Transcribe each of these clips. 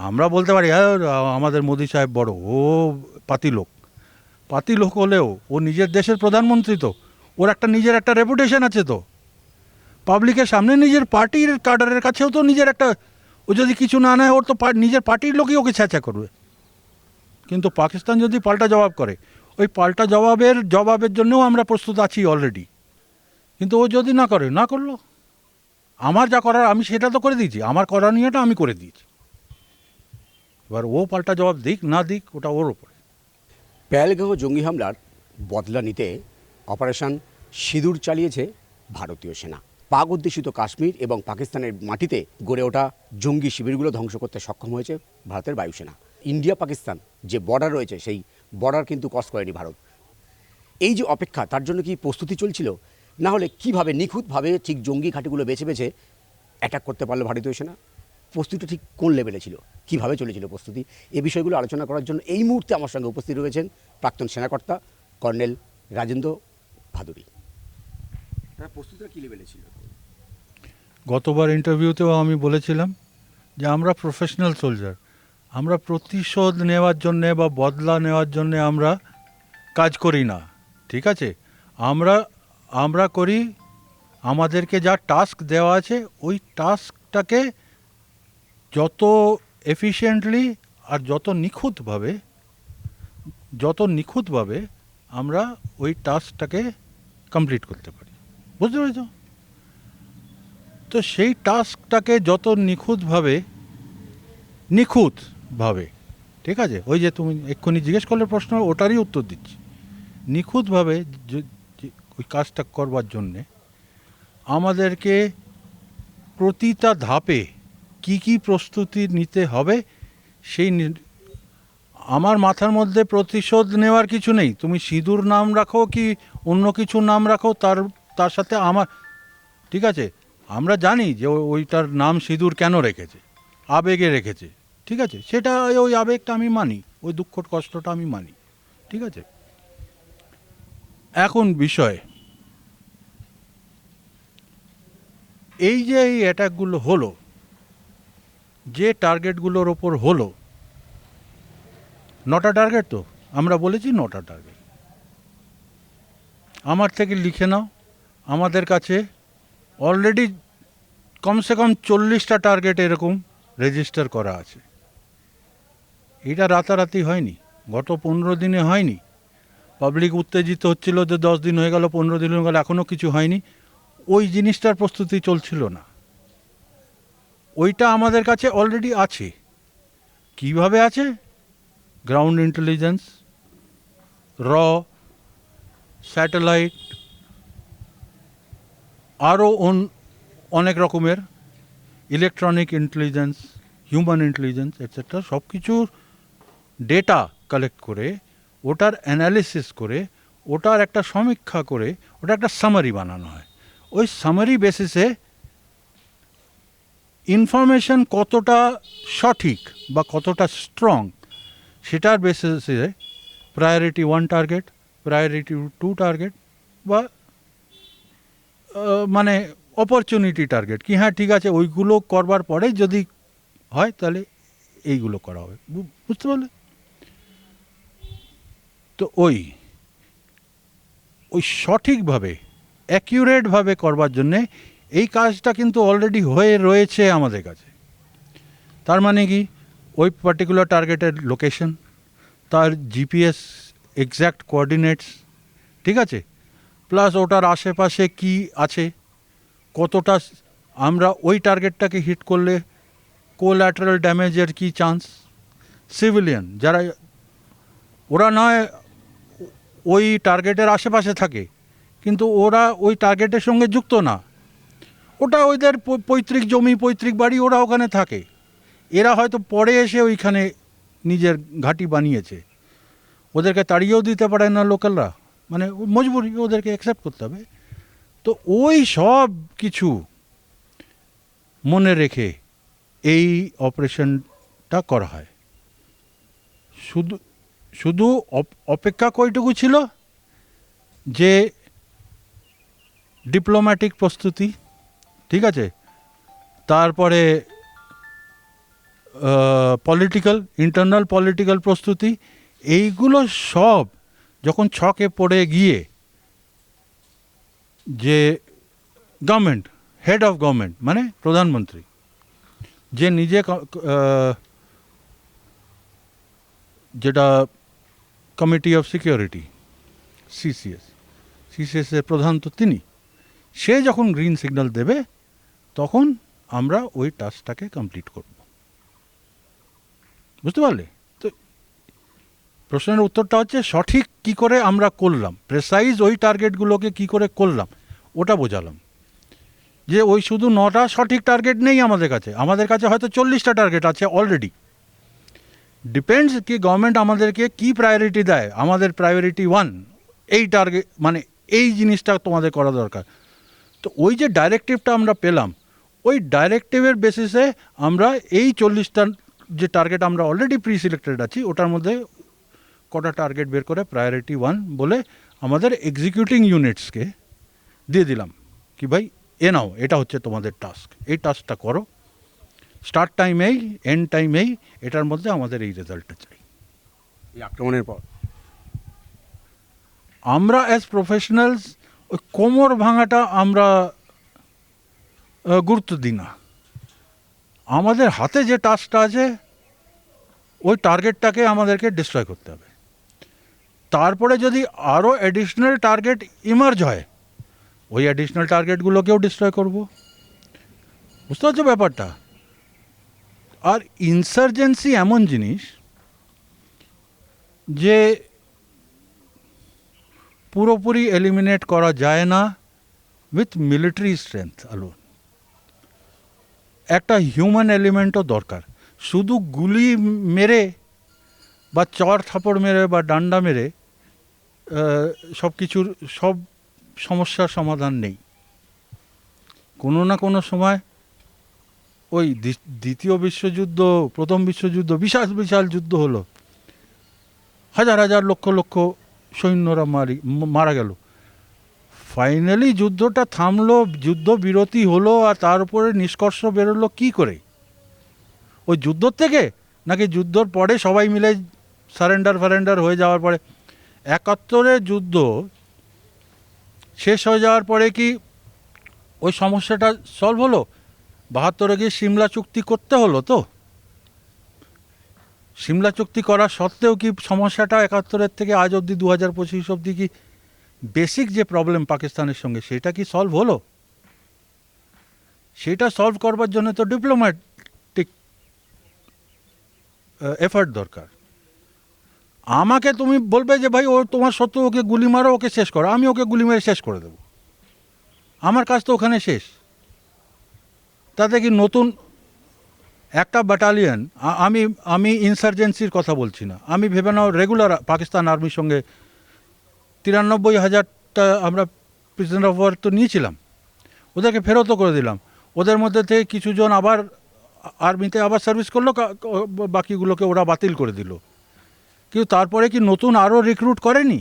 আমরা বলতে পারি হ্যাঁ আমাদের মোদি সাহেব বড়, ও পাতি লোক হলেও ও নিজের দেশের প্রধানমন্ত্রী, তো ওর একটা নিজের একটা রেপুটেশন আছে, তো পাবলিকের সামনে নিজের পার্টির কাডারের কাছেও তো নিজের একটা, ও যদি কিছু না নেয় ওর তো নিজের পার্টির লোকই ওকে ছ্যাঁচা করবে। কিন্তু পাকিস্তান যদি পাল্টা জবাব করে, ওই পাল্টা জবাবের জন্যও আমরা প্রস্তুত আছি অলরেডি। কিন্তু ও যদি না করে, না করলো, আমার যা করার আমি সেটা তো করে দিয়েছি, আমার করণীয়টা আমি করে দিয়েছি। এবার ও পাল্টা জবাব দিক না দিক ওটা ওর ওপরে। পেহেলগাঁও জঙ্গি হামলার বদলা নিতে অপারেশন সিঁদুর চালিয়েছে ভারতীয় সেনা। পাক অধ্যুষিত কাশ্মীর এবং পাকিস্তানের মাটিতে গড়ে ওঠা জঙ্গি শিবিরগুলো ধ্বংস করতে সক্ষম হয়েছে ভারতের বায়ুসেনা। ইন্ডিয়া পাকিস্তান যে বর্ডার রয়েছে সেই বর্ডার কিন্তু ক্রস করেনি ভারত। এই যে অপেক্ষা, তার জন্য কি প্রস্তুতি চলছিল? না হলে কীভাবে নিখুঁতভাবে ঠিক জঙ্গি ঘাঁটিগুলো বেছে বেছে অ্যাটাক করতে পারলো ভারতীয় সেনা? প্রস্তুতিটা ঠিক কোন লেভেলে ছিল, কীভাবে চলেছিল প্রস্তুতি? এই বিষয়গুলো আলোচনা করার জন্য এই মুহূর্তে আমার সঙ্গে উপস্থিত রয়েছেন প্রাক্তন সেনাকর্তা কর্নেল রাজেন্দ্র ভাদুরী। তার প্রস্তুতিটা কী লেভেলে ছিল? গতবার ইন্টারভিউতেও আমি বলেছিলাম যে আমরা প্রফেশনাল সোলজার, আমরা প্রতিশোধ নেওয়ার জন্যে বা বদলা নেওয়ার জন্যে আমরা কাজ করি না, ঠিক আছে? আমরা করি আমাদেরকে যা টাস্ক দেওয়া আছে ওই টাস্কটাকে যত এফিশিয়েন্টলি আর যত নিখুঁতভাবে আমরা ওই টাস্কটাকে কমপ্লিট করতে পারি, বুঝতে পেরেছ? তো সেই টাস্কটাকে যত নিখুঁতভাবে, ঠিক আছে, ওই যে তুমি এক্ষুনি জিজ্ঞেস করলে প্রশ্ন, ওটারই উত্তর দিচ্ছি। নিখুঁতভাবে ওই কাজটা করবার জন্যে আমাদেরকে প্রতিটা ধাপে কি কি প্রস্তুতি নিতে হবে, সেই আমার মাথার মধ্যে প্রতিশোধ নেওয়ার কিছু নেই। তুমি সিঁদুর নাম রাখো কি অন্য কিছু নাম রাখো, তার সাথে আমার, ঠিক আছে, আমরা জানি যে ওইটার নাম সিঁদুর কেন রেখেছে, আবেগে রেখেছে, ঠিক আছে, সেটা ওই আবেগটা আমি মানি, ওই দুঃখ কষ্টটা আমি মানি, ঠিক আছে। এখন বিষয় এই যে এই অ্যাটাকগুলো হলো, যে টার্গেটগুলোর ওপর হলো, 9টা টার্গেট, তো আমরা বলেছি 9টা টার্গেট। আমার থেকে লিখে নাও, আমাদের কাছে অলরেডি কমসে কম 40টা টার্গেট এরকম রেজিস্টার করা আছে। এটা রাতারাতি হয়নি, গত 15 দিনে হয়নি। পাবলিক উত্তেজিত হচ্ছিল যে 10 দিন হয়ে গেল, 15 দিন হয়ে গেল, এখনও কিছু হয়নি। ওই জিনিসটার প্রস্তুতি চলছিল না, ওইটা আমাদের কাছে অলরেডি আছে। কিভাবে আছে? গ্রাউন্ড ইন্টেলিজেন্স, র, স্যাটেলাইট, আরও অনেক রকমের electronic intelligence, human intelligence etcetera, সব কিছুর ডেটা কালেক্ট করে, ওটার অ্যানালিসিস করে, ওটার একটা সমীক্ষা করে, ওটা একটা সামারি বানানো হয়। ওই সামারি বেসিসে ইনফরমেশন কতটা সঠিক বা কতটা স্ট্রং, সেটার বেসিসে প্রায়োরিটি 1 টার্গেট, প্রায়োরিটি 2 টার্গেট, বা মানে অপরচুনিটি টার্গেট, কি হ্যাঁ ঠিক আছে ওইগুলো করবার পরে যদি হয় তাহলে এইগুলো করা হবে, বুঝতে পারলে? তো ওই সঠিকভাবে অ্যাকিউরেটভাবে করবার জন্যে এই কাজটা কিন্তু অলরেডি হয়ে রয়েছে আমাদের কাছে। তার মানে কি, ওই পার্টিকুলার টার্গেটের লোকেশন, তার জিপিএস এক্স্যাক্ট কোঅর্ডিনেটস, ঠিক আছে, প্লাস ওটার আশেপাশে কি আছে, কতটা আমরা ওই টার্গেটটাকে হিট করলে কোল্যাটারাল ড্যামেজের কি চান্স, সিভিলিয়ান যারা, ওরা নয় ওই টার্গেটের আশেপাশে থাকে কিন্তু ওরা ওই টার্গেটের সঙ্গে যুক্ত না, ওটা ওদের পৈতৃক জমি, পৈতৃক বাড়ি, ওরা ওখানে থাকে। এরা হয়তো পরে এসে ওইখানে নিজের ঘাঁটি বানিয়েছে, ওদেরকে তাড়িয়েও দিতে পারে না লোকালরা, মানে মজবুরি, ওদেরকে অ্যাকসেপ্ট করতে হবে। তো ওই সব কিছু মনে রেখে এই অপারেশনটা করা হয়। শুধু অপেক্ষা কয়টুকু ছিল, যে ডিপ্লোম্যাটিক প্রস্তুতি, ঠিক আছে, তারপরে পলিটিক্যাল ইন্টারনাল পলিটিক্যাল প্রস্তুতি, এইগুলো সব যখন ছকে পড়ে গিয়ে যে গভর্নমেন্ট, হেড অফ গভর্নমেন্ট মানে প্রধানমন্ত্রী, যে নিজে যেটা কমিটি অফ সিকিউরিটি সিসিএস এর প্রধান তো তিনি, সে যখন গ্রিন সিগন্যাল দেবে তখন আমরা ওই টাস্কটাকে কমপ্লিট করব। বুঝতে পারলে? তো প্রশ্নের উত্তরটা হচ্ছে সঠিক কি করে আমরা করলাম, প্রেসাইজ ওই টার্গেটগুলোকে কি করে করলাম ওটা বোঝালাম। যে ওই শুধু 9টা সঠিক টার্গেট নেই আমাদের কাছে হয়তো 40টা টার্গেট আছে অলরেডি। ডিপেন্ডস কি গভর্নমেন্ট আমাদেরকে কি প্রায়োরিটি দেয়। আমাদের প্রায়োরিটি 1 এই টার্গেট, মানে এই জিনিসটা তোমাদের করা দরকার। তো ওই যে ডাইরেক্টিভটা আমরা পেলাম, ওই ডাইরেক্টিভের বেসিসে আমরা এই 40টা যে টার্গেট আমরা অলরেডি প্রি সিলেক্টেড আছি ওটার মধ্যে কটা টার্গেট বের করে প্রায়োরিটি 1 বলে আমাদের এক্সিকিউটিং ইউনিটসকে দিয়ে দিলাম কি ভাই এ নাও, এটা হচ্ছে তোমাদের টাস্ক, এই টাস্কটা করো, স্টার্ট টাইম এই, এন্ড টাইম এই, এটার মধ্যে আমাদের এই রেজাল্টটা চাই। এই আক্রমণের পর আমরা অ্যাজ প্রফেশনালস ওই কোমর ভাঙাটা আমরা গুরুত্ব দিই না। আমাদের হাতে যে টাস্কটা আছে ওই টার্গেটটাকে আমাদেরকে ডিস্ট্রয় করতে হবে। তারপরে যদি আরও অ্যাডিশনাল টার্গেট ইমার্জ হয় ওই অ্যাডিশনাল টার্গেটগুলোকেও ডিস্ট্রয় করব। বুঝতে পারছো ব্যাপারটা? আর ইনসার্জেন্সি এমন জিনিস যে পুরোপুরি এলিমিনেট করা যায় না উইথ মিলিটারি স্ট্রেংথ আলোন। একটা হিউম্যান এলিমেন্টও দরকার। শুধু গুলি মেরে বা চর থাপড় মেরে বা ডান্ডা মেরে সব সমস্যার সমাধান নেই। কোনো না কোনো সময় ওই দ্বিতীয় বিশ্বযুদ্ধ, প্রথম বিশ্বযুদ্ধ, বিশাল বিশাল যুদ্ধ হলো, হাজার হাজার লক্ষ লক্ষ সৈন্যরা মারা গেল। ফাইনালি যুদ্ধটা থামলো, যুদ্ধ বিরতি হলো, আর তার উপরে নিষ্কর্ষ বেরোলো কি করে? ওই যুদ্ধ থেকে, নাকি যুদ্ধর পরে সবাই মিলে সারেন্ডার হয়ে যাওয়ার পরে? 71-এর যুদ্ধ শেষ হয়ে যাওয়ার পরে কি ওই সমস্যাটা সলভ হলো? 72-এ গিয়ে সিমলা চুক্তি করতে হলো। তো সিমলা চুক্তি করা সত্ত্বেও কি সমস্যাটা 71-এর থেকে আজ অবধি 2025 অবধি কি বেসিক যে প্রবলেম পাকিস্তানের সঙ্গে সেটা কি সলভ হলো? সেটা সলভ করবার জন্য তো ডিপ্লোম্যাটিক এফার্ট দরকার। আমাকে তুমি বলবে যে ভাই ও তোমার শত্রু, ওকে গুলি মারো, ওকে শেষ করো, আমি ওকে গুলি মেরে শেষ করে দেবো, আমার কাজ তো ওখানে শেষ। তাতে কি নতুন একটা ব্যাটালিয়ন, আমি ইনসার্জেন্সির কথা বলছি না, আমি ভেবে নাও রেগুলার পাকিস্তান আর্মির সঙ্গে 93,000টা আমরা প্রিজনার অফ ওয়ার তো নিয়েছিলাম, ওদেরকে ফেরতও করে দিলাম। ওদের মধ্যে থেকে কিছু জন আবার আর্মিতে আবার সার্ভিস করলো, বাকিগুলোকে ওরা বাতিল করে দিল। কিন্তু তারপরে কি নতুন আরও রিক্রুট করেনি?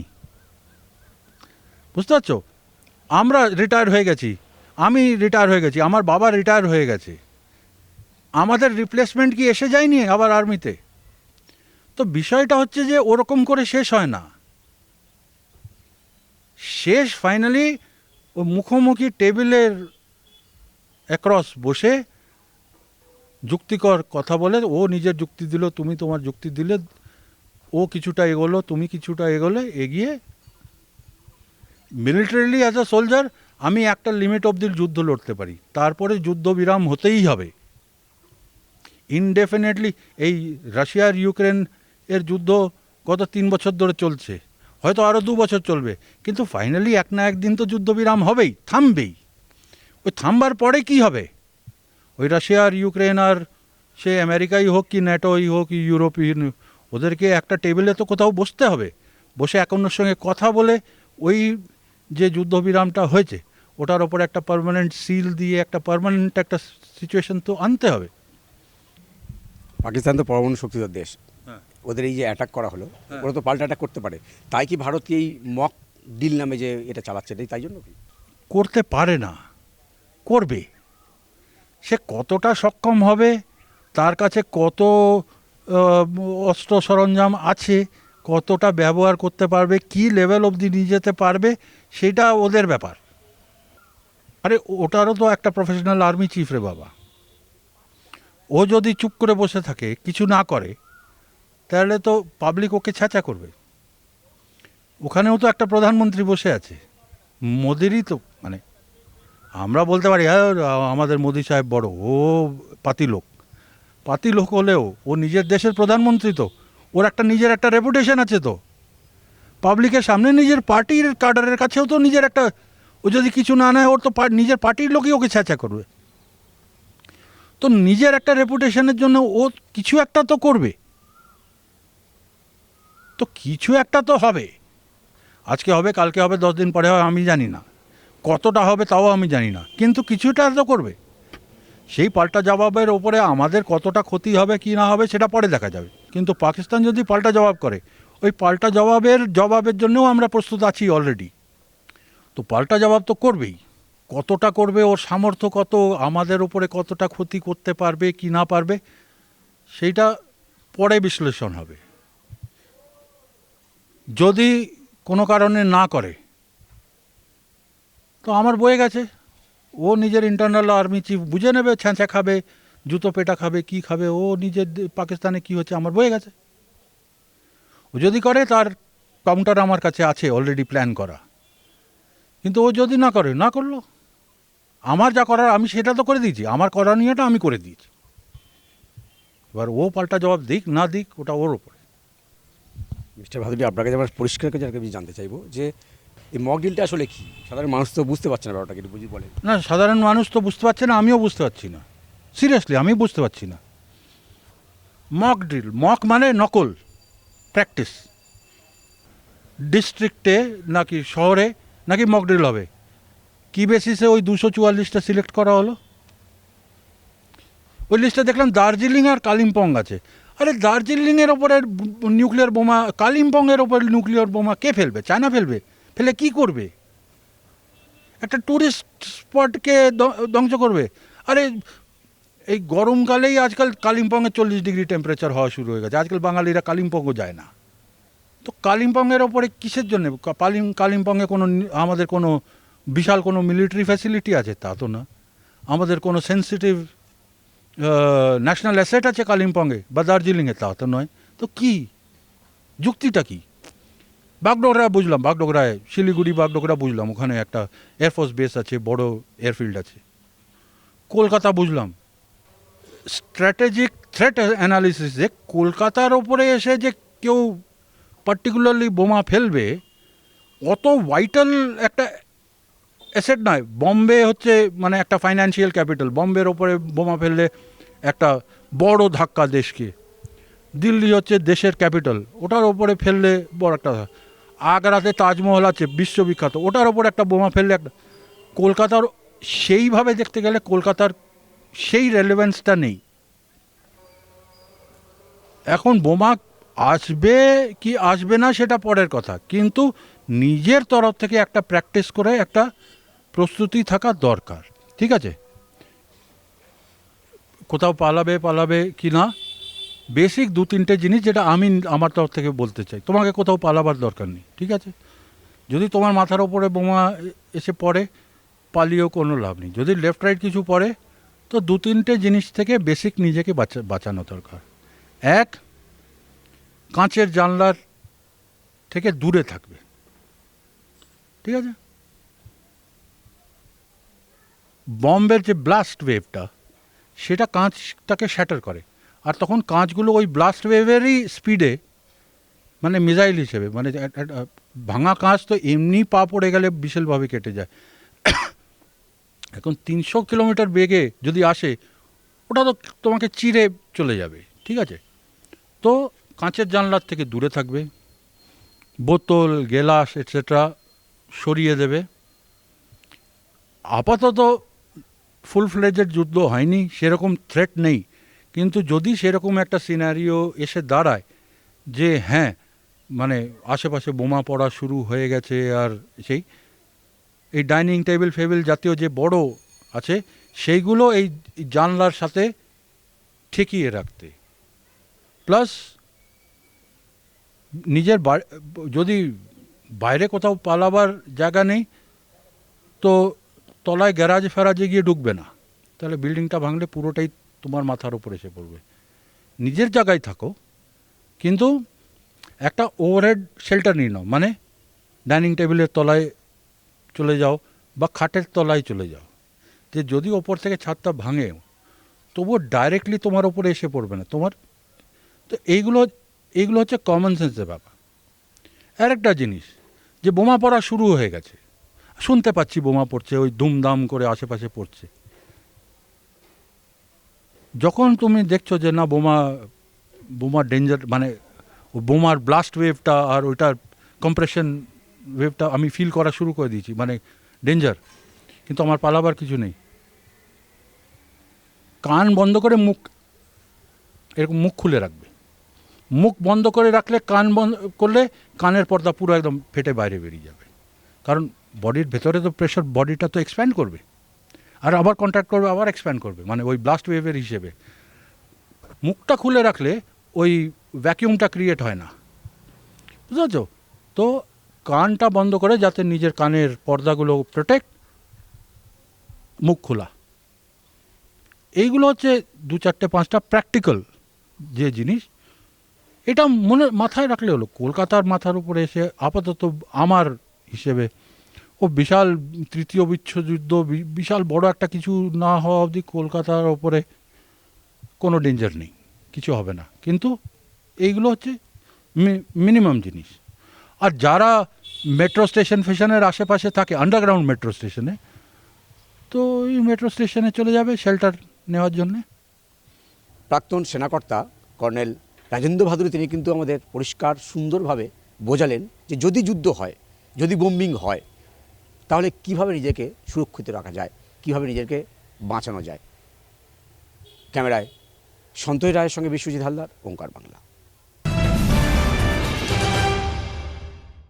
বুঝতে পারছো? আমরা রিটায়ার হয়ে গেছি, আমি রিটায়ার হয়ে গেছি, আমার বাবা রিটায়ার হয়ে গেছে, আমাদের রিপ্লেসমেন্ট কি এসে যায়নি আবার আর্মিতে? তো বিষয়টা হচ্ছে যে ওরকম করে শেষ হয় না। শেষ ফাইনালি ও মুখোমুখি টেবিলের অ্যাক্রস বসে যুক্তিকর কথা বলে, ও নিজের যুক্তি দিল, তুমি তোমার যুক্তি দিলে, ও কিছুটা এগোলো, তুমি কিছুটা এগোলে, এগিয়ে মিলিটারিলি অ্যাজ আ সোলজার আমি একটা লিমিট অবধি যুদ্ধ লড়তে পারি, তারপরে যুদ্ধবিরাম হতেই হবে। ইনডেফিনেটলি এই রাশিয়ার ইউক্রেন এর যুদ্ধ গত 3 বছর ধরে চলছে, হয়তো আরও 2 বছর চলবে, কিন্তু ফাইনালি এক না একদিন তো যুদ্ধবিরাম হবেই, থামবেই। ওই থামবার পরে কি হবে? ওই রাশিয়া আর ইউক্রেন আর সে আমেরিকাই হোক কি ন্যাটোই হোক কি ইউরোপিয়ান, ওদেরকে একটা টেবিলে তো কোথাও বসতে হবে, বসে এক অন্যের সঙ্গে কথা বলে ওই যে যুদ্ধবিরামটা হয়েছে ওটার ওপর একটা পার্মানেন্ট সিল দিয়ে একটা পার্মানেন্ট একটা সিচুয়েশন তো আনতে হবে। পাকিস্তান তো পরমাণু শক্তিধর দেশ, হ্যাঁ। ওদের এই যে অ্যাটাক করা হলো, ওরা তো পাল্টা অ্যাটাক করতে পারে। তাই কি ভারত এই মক ডিল নামে যে এটা চালাচ্ছে, তাই জন্য কি করতে পারে না, করবে। সে কতটা সক্ষম হবে তার কাছে কত অস্ত্র সরঞ্জাম আছে, কতটা ব্যবহার করতে পারবে, কি লেভেল অবধি নিয়ে যেতে পারবে, সেটা ওদের ব্যাপার। আরে ওটারও তো একটা প্রফেশনাল আর্মি চিফ রে বাবা। ও যদি চুপ করে বসে থাকে, কিছু না করে, তাহলে তো পাবলিক ওকে ছ্যাঁচা করবে। ওখানেও তো একটা প্রধানমন্ত্রী বসে আছে, মোদিরই তো, মানে আমরা বলতে পারি হ্যাঁ আমাদের মোদি সাহেব বড়, ও পাতি লোক হলেও ও নিজের দেশের প্রধানমন্ত্রী, তো ওর একটা নিজের একটা রেপুটেশন আছে, তো পাবলিকের সামনে নিজের পার্টির কাডারের কাছেও তো নিজের একটা, ও যদি কিছু না নেয় ওর তো নিজের পার্টির লোকই ওকে ছ্যাঁচা করবে। তো নিজের একটা রেপুটেশনের জন্য ও কিছু একটা তো করবে, তো কিছু একটা তো হবে। আজকে হবে, কালকে হবে, 10 দিন পরে হবে, আমি জানি না কতটা হবে, তাও আমি জানি না, কিন্তু কিছুটা তো করবে। সেই পাল্টা জবাবের ওপরে আমাদের কতটা ক্ষতি হবে কি না হবে সেটা পরে দেখা যাবে। কিন্তু পাকিস্তান যদি পাল্টা জবাব করে, ওই পাল্টা জবাবের জন্যও আমরা প্রস্তুত আছি অলরেডি। তো পাল্টা জবাব তো করবেই, কতটা করবে, ওর সামর্থ্য কত, আমাদের ওপরে কতটা ক্ষতি করতে পারবে কি না পারবে, সেইটা পরে বিশ্লেষণ হবে। যদি কোনো কারণে না করে তো আমার বয়ে গেছে, ও নিজের ইন্টারনাল আর্মি চিফ বুঝে নেবে, ছ্যাঁচা খাবে, জুতো পেটা খাবে, কি খাবে, ও নিজের পাকিস্তানে কি হচ্ছে আমার বয়ে গেছে। ও যদি করে তার কাউন্টার আমার কাছে আছে অলরেডি প্ল্যান করা। কিন্তু ও যদি না করে, না করলো, আমার যা করার আমি সেটা তো করে দিয়েছি, আমার করণীয়টা আমি করে দিয়েছি। এবার ও পাল্টা জবাব দিক না দিক ওটা ওর ওপরে। মিস্টার ভাদুড়ি, আপনার কাছে আমরা পরিষ্কার করে আমি জানতে চাইবো যে এই মক ডিলটা আসলে কি? সাধারণ মানুষ তো বুঝতে পারছে না ব্যাপারটা, কিন্তু বুঝি বলেন। না, সাধারণ মানুষ তো বুঝতে পারছে না, আমিও বুঝতে পারছি না, সিরিয়াসলি আমি বুঝতে পারছি না। মক ড্রিল, মক মানে নকল, প্র্যাকটিস। ডিস্ট্রিক্টে নাকি শহরে নাকি মক ড্রিল হবে? কী বেসিসে ওই 244টা সিলেক্ট করা হলো? ওই লিস্টে দেখলাম দার্জিলিং আর কালিম্পং আছে। আরে দার্জিলিংয়ের ওপরে নিউক্লিয়ার বোমা, কালিম্পংয়ের ওপর নিউক্লিয়ার বোমা কে ফেলবে? চায়না ফেলবে? ফেলে কি করবে? একটা ট্যুরিস্ট স্পটকে ধ্বংস করবে। আরে এই গরমকালেই আজকাল কালিম্পংয়ে 40 ডিগ্রি টেম্পারেচার হওয়া শুরু হয়ে গেছে, আজকাল বাঙালিরা কালিম্পংও যায় না। তো কালিম্পংয়ের ওপরে কিসের জন্য? কালিম্পংয়ে কোনো আমাদের কোনো বিশাল কোনো মিলিটারি ফ্যাসিলিটি আছে? তা তো না। আমাদের কোনো সেন্সিটিভ ন্যাশনাল অ্যাসেট আছে কালিম্পংয়ে বা দার্জিলিংয়ে? তা তো নয়। তো কি যুক্তিটা কি? বাগডোগরা বুঝলাম, বাগডোগরায় শিলিগুড়ি বাগডোগরা বুঝলাম, ওখানে একটা এয়ারফোর্স বেস আছে, বড় এয়ারফিল্ড আছে। কলকাতা বুঝলাম, স্ট্র্যাটেজিক থ্রেট অ্যানালিসিসে কলকাতার ওপরে এসে যে কেউ পার্টিকুলারলি বোমা ফেলবে, অত ভাইটাল একটা অ্যাসেট নয়। বম্বে হচ্ছে মানে একটা ফাইন্যান্সিয়াল ক্যাপিটাল, বম্বের ওপরে বোমা ফেললে একটা বড় ধাক্কা দেশকে। দিল্লি হচ্ছে দেশের ক্যাপিটাল, ওটার ওপরে ফেললে বড় একটা। আগ্রাতে তাজমহল আছে বিশ্ববিখ্যাত, ওটার ওপর একটা বোমা ফেললে একটা। কলকাতার সেইভাবে দেখতে গেলে কলকাতার সেই রেলেভেন্সটা নেই। এখন বোমা আসবে কি আসবে না সেটা পরের কথা, কিন্তু নিজের তরফ থেকে একটা প্র্যাকটিস করে একটা প্রস্তুতি থাকা দরকার। ঠিক আছে, কোথাও পালাবে কি না, বেসিক 2-3টে জিনিস যেটা আমি আমার তরফ থেকে বলতে চাই। তোমাকে কোথাও পালাবার দরকার নেই, ঠিক আছে? যদি তোমার মাথার ওপরে বোমা এসে পড়ে, পালিয়েও কোনো লাভ নেই। যদি লেফট রাইট কিছু পড়ে, তো 2-3টে জিনিস থেকে বেসিক নিজেকে বাঁচানো দরকার। এক, কাঁচের জানলার থেকে দূরে থাকবে, ঠিক আছে? বম্বের যে ব্লাস্ট ওয়েভটা, সেটা কাঁচটাকে শ্যাটার করে, আর তখন কাঁচগুলো ওই ব্লাস্ট ওয়েভেরই স্পিডে, মানে মিসাইল হিসেবে, মানে ভাঙা কাঁচ তো এমনি পা পড়ে গেলে বিশালভাবে কেটে যায়। এখন 300 কিলোমিটার বেগে যদি আসে, ওটা তো তোমাকে চিরে চলে যাবে, ঠিক আছে? তো কাঁচের জানলার থেকে দূরে থাকবে, বোতল গেলাস এটসেট্রা সরিয়ে দেবে। আপাতত ফুল ফ্লেজের যুদ্ধ হয়নি, সেরকম থ্রেট নেই, কিন্তু যদি সেরকম একটা সিনারিও এসে দাঁড়ায় যে হ্যাঁ মানে আশেপাশে বোমা পড়া শুরু হয়ে গেছে, আর এই ডাইনিং টেবিল ফেবিল জাতীয় যে বড় আছে সেইগুলো এই জানলার সাথে ঠেকিয়ে রাখতে, প্লাস নিজের যদি বাইরে কোথাও পালাবার জায়গা নেই তো তলায় গ্যারাজে ফ্যারাজে গিয়ে ঢুকবে না, তাহলে বিল্ডিংটা ভাঙলে পুরোটাই তোমার মাথার উপর এসে পড়বে। নিজের জায়গায় থাকো, কিন্তু একটা ওভারহেড শেল্টার নিয়ে নাও, মানে ডাইনিং টেবিলের তলায় চলে যাও বা খাটের তলায় চলে যাও, যে যদি ওপর থেকে ছাদটা ভাঙে তবুও ডাইরেক্টলি তোমার ওপরে এসে পড়বে না তোমার। তো এইগুলো হচ্ছে কমন সেন্সের ব্যাপার। আর একটা জিনিস, যে বোমা পড়া শুরু হয়ে গেছে, শুনতে পাচ্ছি বোমা পড়ছে, ওই দুমদাম করে আশেপাশে পড়ছে। যখন তুমি দেখছো যে না বোমার ডেঞ্জার, মানে বোমার ব্লাস্ট ওয়েভটা আর ওইটার কম্প্রেশন ওয়েভটা আমি ফিল করা শুরু করে দিয়েছি, মানে ডেঞ্জার, কিন্তু আমার পালাবার কিছু নেই। কান বন্ধ করে এরকম মুখ খুলে রাখবে। মুখ বন্ধ করে রাখলে, কান বন্ধ করলে কানের পর্দা পুরো একদম ফেটে বাইরে বেরিয়ে যাবে, কারণ বডির ভেতরে তো প্রেশার, বডিটা তো এক্সপ্যান্ড করবে আর আবার কন্ট্যাক্ট করবে, আবার এক্সপ্যান্ড করবে, মানে ওই ব্লাস্ট ওয়েভের হিসেবে। মুখটা খুলে রাখলে ওই ভ্যাকিউমটা ক্রিয়েট হয় না, বুঝেছ? তো কানটা বন্ধ করে, যাতে নিজের কানের পর্দাগুলো প্রোটেক্ট, মুখ খোলা, এইগুলো হচ্ছে 2-4-5টা প্র্যাকটিক্যাল যে জিনিস, এটা মাথায় রাখলে হলো। কলকাতার মাথার উপরে এসে আপাতত আমার হিসেবে ও বিশাল তৃতীয় বিশ্বযুদ্ধ, বিশাল বড় একটা কিছু না হওয়া অবধি কলকাতার ওপরে কোনো ডেঞ্জার নেই, কিছু হবে না। কিন্তু এইগুলো হচ্ছে মিনিমাম জিনিস। আর যারা মেট্রো স্টেশনের আশেপাশে থাকে, আন্ডারগ্রাউন্ড মেট্রো স্টেশনে, তো এই মেট্রো স্টেশনে চলে যাবে শেল্টার নেওয়ার জন্যে। প্রাক্তন সেনাকর্তা কর্নেল রাজেন্দ্র ভাদুরী তিনি কিন্তু আমাদের পরিষ্কার সুন্দরভাবে বোঝালেন যে যদি যুদ্ধ হয়, যদি বোম্বিং হয়, তাহলে কিভাবে নিজেকে সুরক্ষিত রাখা যায়, কিভাবে নিজেকে বাঁচানো যায়। ক্যামেরায় সন্তোষ রায়ের সঙ্গে বিশ্বজিৎ হালদার, ওঙ্কার বাংলা।